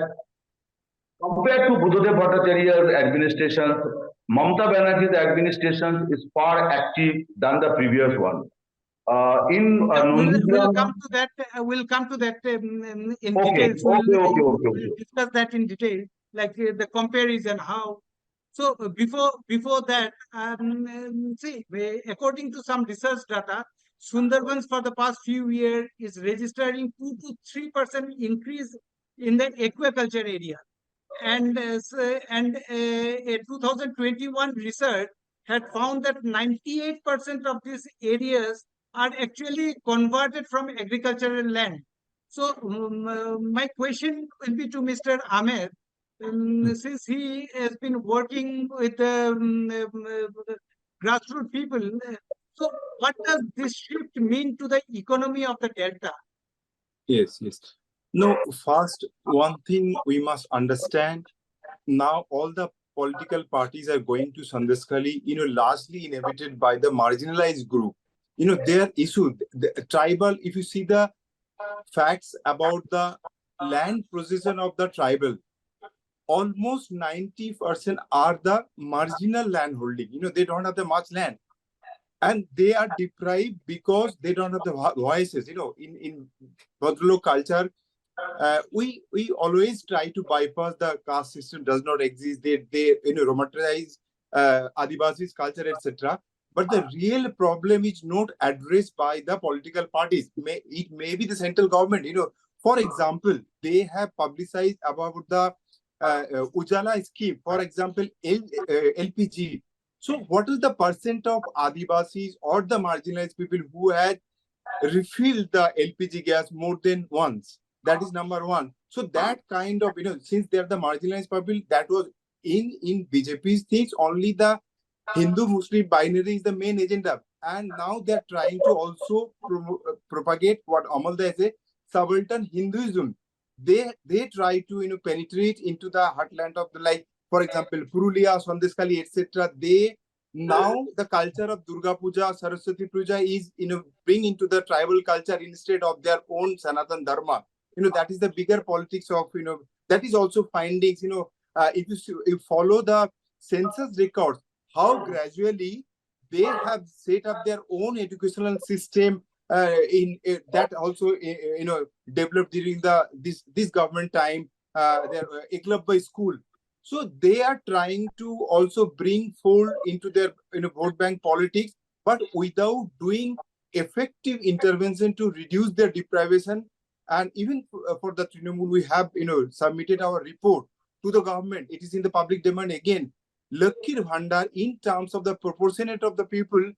Speaker 5: compared to Buddhadev Bhattacharya's administration, Mamata Banerjee's administration is far active than the previous one.
Speaker 2: We'll come to that. We'll come to that in
Speaker 5: Okay,
Speaker 2: details. We'll
Speaker 5: okay.
Speaker 2: discuss that in detail, like the comparison, how. So before that, see, according to some research data, Sunderbans for the past few years is registering 2 to 3% increase in the aquaculture area, and a 2021 research had found that 98% of these areas are actually converted from agricultural land. So my question will be to Mr. Ahmed. Since he has been working with grassroots people, so what does this shift mean to the economy of the Delta?
Speaker 3: Yes. No, first, one thing we must understand, now all the political parties are going to Sandeshkhali, largely inhabited by the marginalized group. Their issue, the tribal, if you see the facts about the land possession of the tribal, almost 90% are the marginal land holding. They don't have the much land. And they are deprived because they don't have the voices. In Bhadralok culture, we always try to bypass the caste system does not exist. They romanticize Adivasis culture, etc. But the real problem is not addressed by the political parties. It may be the central government. For example, they have publicized about the Ujala scheme. For example, LPG. So, what is the percent of Adivasis or the marginalized people who had refilled the LPG gas more than once? That is number one. So that kind of, since they're the marginalized people, that was in BJP's things, only the Hindu-Muslim binary is the main agenda. And now they're trying to also propagate what Amalda says, subaltern Hinduism. They try to, penetrate into the heartland of the, like, for example, Purulia, Sandeshkhali, etc. They now the culture of Durga Puja, Saraswati Puja is, bring into the tribal culture instead of their own Sanatan Dharma. That is the bigger politics of, that is also findings, if you follow the census records, how gradually they have set up their own educational system that also, developed during this government time, their Eklabya school. So they are trying to also bring forward into their vote bank politics, but without doing effective intervention to reduce their deprivation. And even for the Trinamool, we have submitted our report to the government. It is in the public domain again. Lakhir Bhandar, in terms of the proportionate of the people,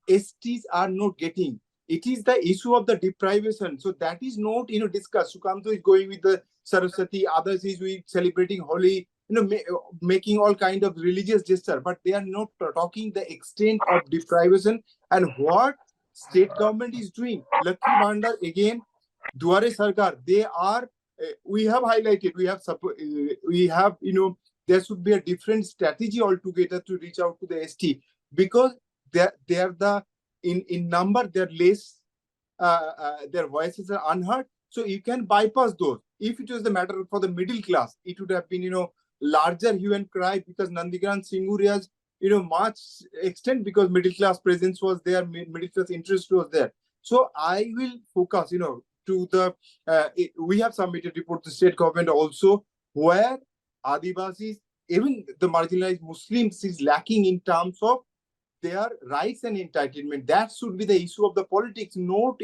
Speaker 3: STs are not getting. It is the issue of the deprivation. So that is not discussed. Sukanto is going with the Saraswati, others is with celebrating Holi, making all kind of religious gesture, but they are not talking the extent of deprivation and what state government is doing. Lakhir Bhandar again. Duare Sarkar, they are, we have highlighted, we have, there should be a different strategy altogether to reach out to the ST, because they are the, in number, they're less, their voices are unheard. So you can bypass those. If it was the matter for the middle class, it would have been, larger hue and cry, because Nandigrhan Singuria's, much extent, because middle class presence was there, middle class interest was there. So I will focus, to the, we have submitted report to state government also, where Adivasis
Speaker 7: even the marginalized Muslims is lacking in terms of their rights and entitlement. That should be the issue of the politics, not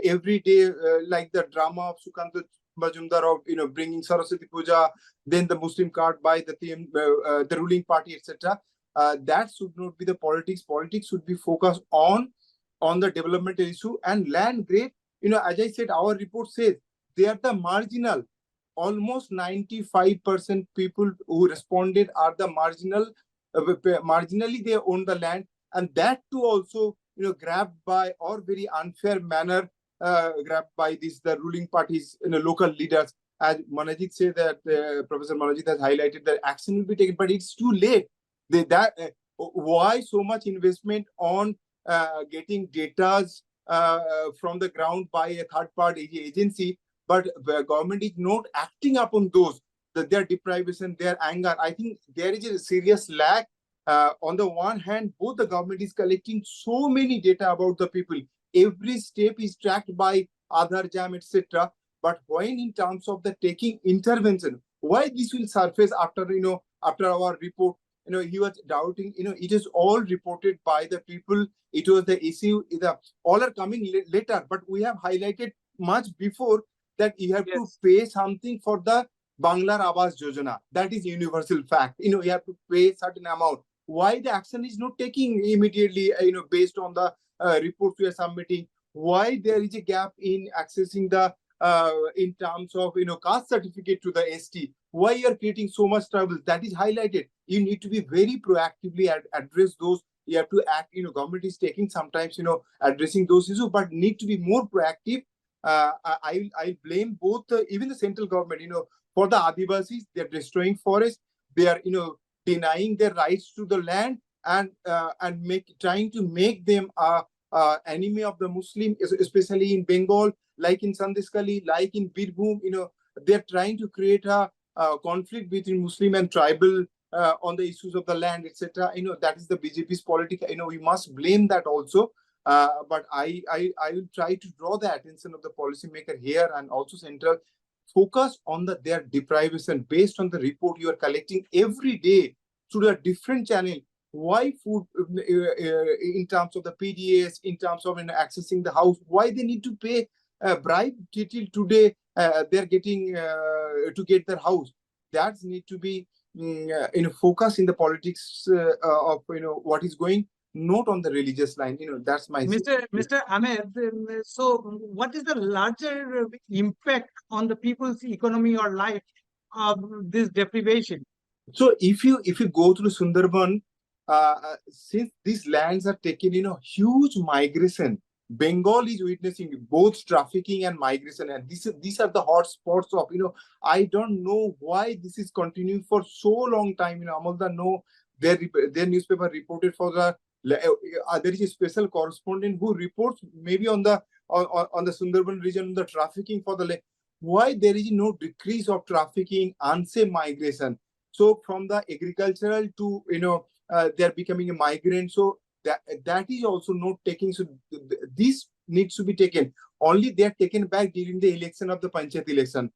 Speaker 7: every day like the drama of Sukant Majumdar of bringing Saraswati Puja, then the Muslim card by the ruling party, etc. That should not be the politics. Politics should be focused on the developmental issue and land grab. As I said, our report says they are the marginal. Almost 95% people who responded are the marginally they own the land, and that too also grabbed by or very unfair manner grabbed by the ruling parties, local leaders. As Manajit said that Professor Manajit has highlighted that action will be taken, but it's too late. Why so much investment on getting data from the ground by a third-party agency, but the government is not acting upon those, their deprivation, their anger? I think there is a serious lack. On the one hand, both the government is collecting so many data about the people. Every step is tracked by Aadhaar Jam, etc. But when in terms of the taking intervention, why this will surface after our report? He was doubting. It is all reported by the people. It was the issue. All are coming later, but we have highlighted much before that you have to pay something for the Banglar Awas Yojana. That is universal fact. You have to pay certain amount. Why the action is not taking immediately, based on the reports we are submitting? Why there is a gap in accessing the, in terms of, caste certificate to the ST? Why you are creating so much trouble? That is highlighted. You need to be very proactively address those. You have to act, government is taking sometimes, addressing those issues, but need to be more proactive. I blame both, even the central government, for the Adivasis. They're destroying forests. They are, denying their rights to the land and trying to make them enemy of the Muslim, especially in Bengal, like in Sandeshkhali, like in Birbhum. They're trying to create a conflict between Muslim and tribal on the issues of the land, etc. That is the BJP's politics. We must blame that also. But I will try to draw the attention of the policymaker here and also central. Focus on their deprivation based on the report you are collecting every day through a different channel. Why food in terms of the PDAs, in terms of accessing the house, why they need to pay a bribe till today they're getting to get their house? That need to be focus in the politics of what is going, not on the religious line. That's my
Speaker 2: Mr. Ahmed, so what is the larger impact on the people's economy or life of this deprivation?
Speaker 7: So if you go through Sunderban, since these lands are taken, huge migration. Bengal is witnessing both trafficking and migration, and these are the hot spots of. I don't know why this is continuing for so long time. Amalda, no, their newspaper reported for the. There is a special correspondent who reports maybe on the Sunderban region, the trafficking for the. Why there is no decrease of trafficking, unsafe migration? So from the agricultural to they are becoming a migrant. So that is also not taking. So this needs to be taken. Only they are taken back during the election of the Panchayat election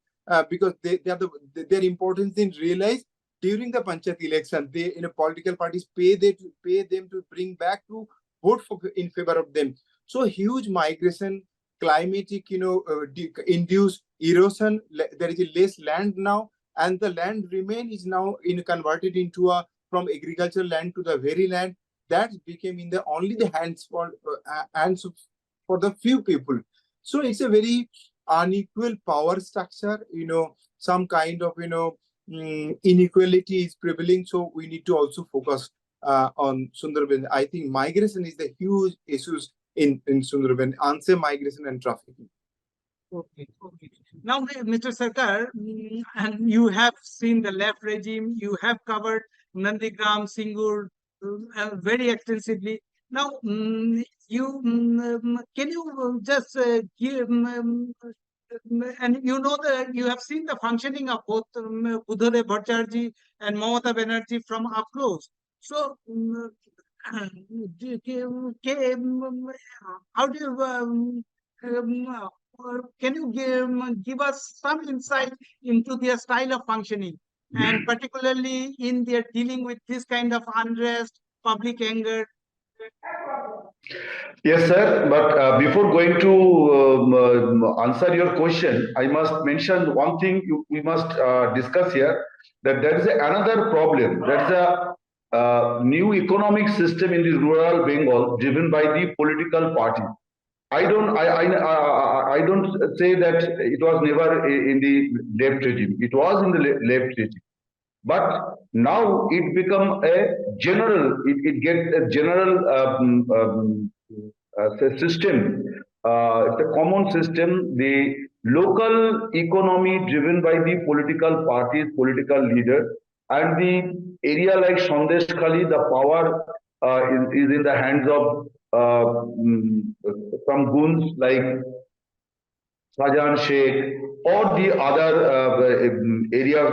Speaker 7: because they have their importance in realize during the Panchayat election. They political parties pay them to bring back to vote in favor of them. So huge migration, climatic induced erosion. There is less land now. And the land is now converted into from agricultural land to the very land that became in the only the hands for the few people. So it's a very unequal power structure. Some kind of inequality is prevailing. So we need to also focus on Sunderban. I think migration is the huge issues in Sunderban. Unsafe migration and trafficking.
Speaker 2: Okay. Now, Mr. Sarkar, and you have seen the left regime, you have covered Nandigram, Singur very extensively. Now, can you just give, and that you have seen the functioning of both Buddhadev Bhattacharjee and Mamata Banerjee from up close. So, how do you can you give us some insight into their style of functioning? and particularly in their dealing with this kind of unrest, public anger?
Speaker 5: Yes, sir. But before going to answer your question, I must mention one thing we must discuss here, that there is another problem. There is a new economic system in the rural Bengal driven by the political party. I don't say that it was never in the left regime. It was in the left regime. But now it become a general, it gets a general system. It's a common system. The local economy driven by the political parties, political leaders, and the area like Sandeshkhali, the power is in the hands of some goons like Shajan Sheikh or the other area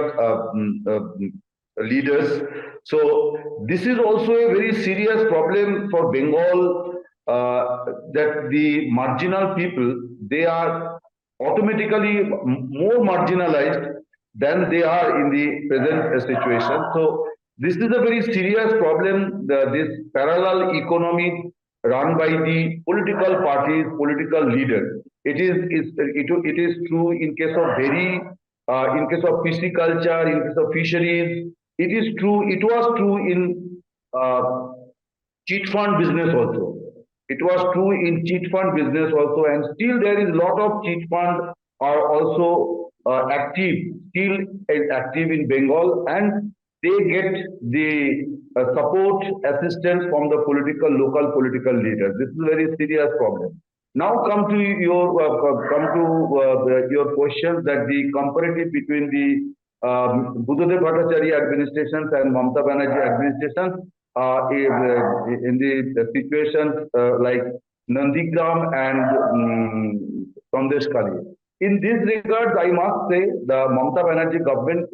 Speaker 5: leaders. So this is also a very serious problem for Bengal, that the marginal people, they are automatically more marginalized than they are in the present situation. So this is a very serious problem, this parallel economy run by the political parties, political leaders. It is true in case of in case of pisciculture, in case of fisheries. It is true. It was true in cheat fund business also. It was true in cheat fund business also, and still there is a lot of cheat fund are also active, still active in Bengal, and they get the support, assistance from the local political leaders. This is a very serious problem. Now come to your your question, that the comparative between the Buddhadev Bhattacharya administrations and Mamata Banerjee administrations in the situations like Nandigram and Sandeshkhali. In this regard, I must say the Mamata Banerjee government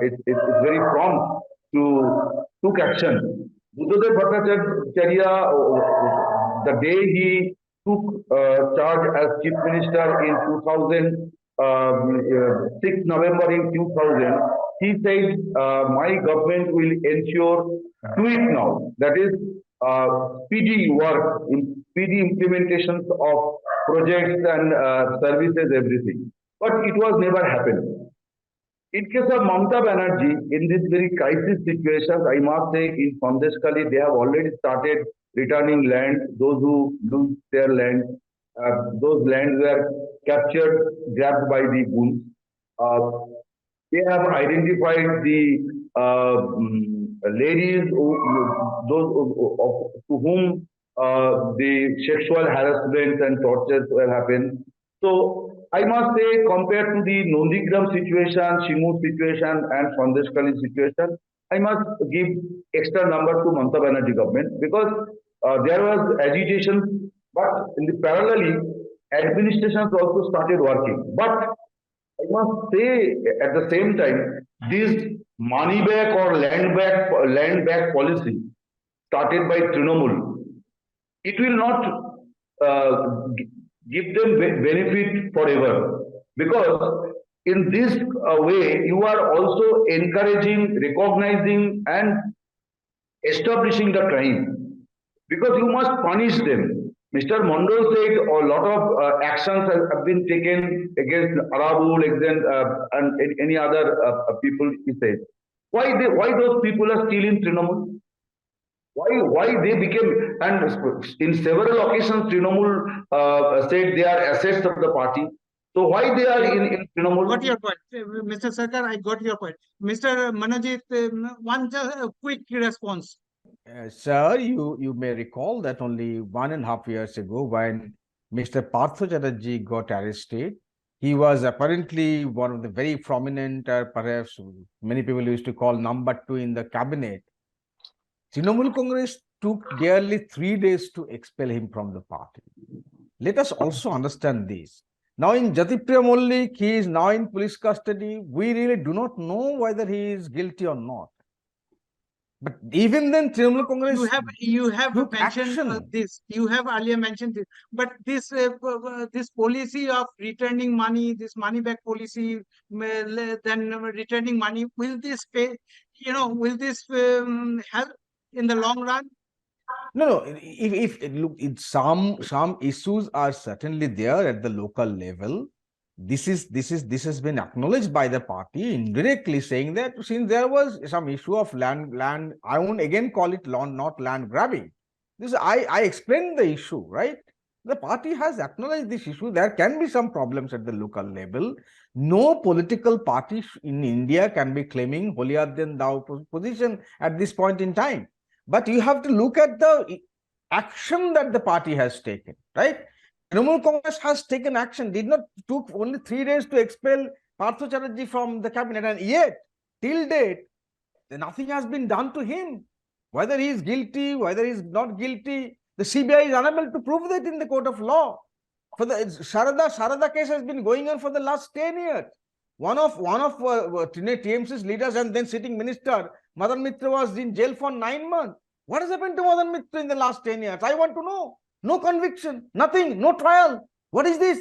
Speaker 5: is very prompt to took action. Buddhadev Bhattacharya, the day he took charge as chief minister in 2000, 6th November in 2000, he said, my government will ensure, do it now. That is speedy work, speedy implementations of projects and services, everything. But it was never happened. In case of Mamata Banerjee, in this very crisis situations, I must say in Sandeshkhali, they have already started returning land, those who lose their land. Those lands were captured, grabbed by the goons. They have identified the ladies, to whom the sexual harassment and tortures were happened. So I must say, compared to the Nandigram situation, Shimur situation, and Sandeshkhali situation, I must give extra number to Mamata Banerjee government, because there was agitation, but in the parallelly, administrations also started working. But I must say, at the same time, this money back or land back policy started by Trinamool, it will not give them benefit forever, because in this way you are also encouraging, recognizing, and establishing the crime, because you must punish them. Mr. Mondal said a lot of actions have been taken against Arabul and any other people. He said, why those people are still in Trinamool? Why they became, and in several occasions Trinamool said they are assets of the party. So why they are in Trinamool?
Speaker 2: Got your point, Mr. Sarkar. I got your point, Mr. Manojit. One quick response.
Speaker 6: Sir, you may recall that only 1.5 years ago, when Mr. Partho Chatterjee got arrested, he was apparently one of the very prominent, perhaps many people used to call number 2 in the cabinet. Trinamool Congress took nearly 3 days to expel him from the party. Let us also understand this. Now in Jatipriya Mollik, he is now in police custody. We really do not know whether he is guilty or not. But even then, Trinamool Congress
Speaker 2: you have
Speaker 6: took
Speaker 2: mentioned
Speaker 6: action.
Speaker 2: this. You have earlier mentioned this, but this policy of returning money, this money back policy, then returning money, will this pay? Will this help in the long run?
Speaker 6: No. If look, some issues are certainly there at the local level. This has been acknowledged by the party indirectly, saying that since there was some issue of land, I won't again call it not land grabbing. I explained the issue, right? The party has acknowledged this issue. There can be some problems at the local level. No political party in India can be claiming holier than thou position at this point in time. But you have to look at the action that the party has taken, right? Trinamool Congress has taken action, took only 3 days to expel Partho Chatterjee from the cabinet, and yet, till date, nothing has been done to him. Whether he is guilty, whether he is not guilty, the CBI is unable to prove that in the court of law. For the Sharada case has been going on for the last 10 years. One of TMC's leaders and then sitting minister, Madan Mitra, was in jail for 9 months. What has happened to Madan Mitra in the last 10 years? I want to know. No conviction, nothing, no trial. What is this?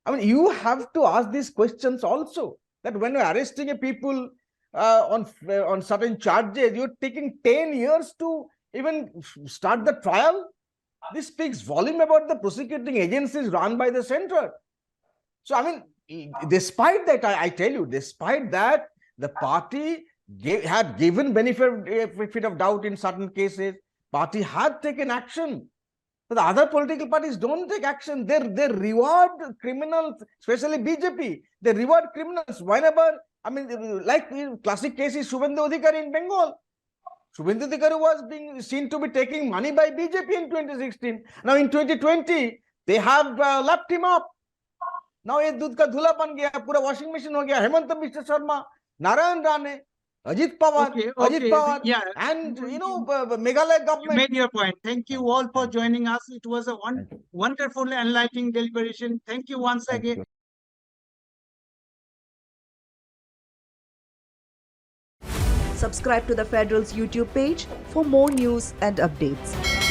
Speaker 6: I mean, you have to ask these questions also. That when you're arresting a people on certain charges, you're taking 10 years to even start the trial. This speaks volume about the prosecuting agencies run by the center. So, I mean, despite that, I tell you, despite that, the party had given benefit of doubt in certain cases. Party had taken action. But the other political parties don't take action. They reward criminals, especially BJP. They reward criminals whenever, I mean, like classic case is Shubhendu Adhikari in Bengal. Shubhendu Adhikari was being seen to be taking money by BJP in 2016. Now in 2020, they have lapped him up. Now ये दूध का धुला बन गया, पूरा washing machine हो गया. Hemant Mr. Sharma, Narayan Rane, Ajit Pawar,
Speaker 2: yeah.
Speaker 6: and Meghalaya government.
Speaker 2: You made your point. Thank you all for joining us. It was a wonderful, enlightening deliberation. Thank you once again.
Speaker 8: Subscribe to the Federal's YouTube page for more news and updates.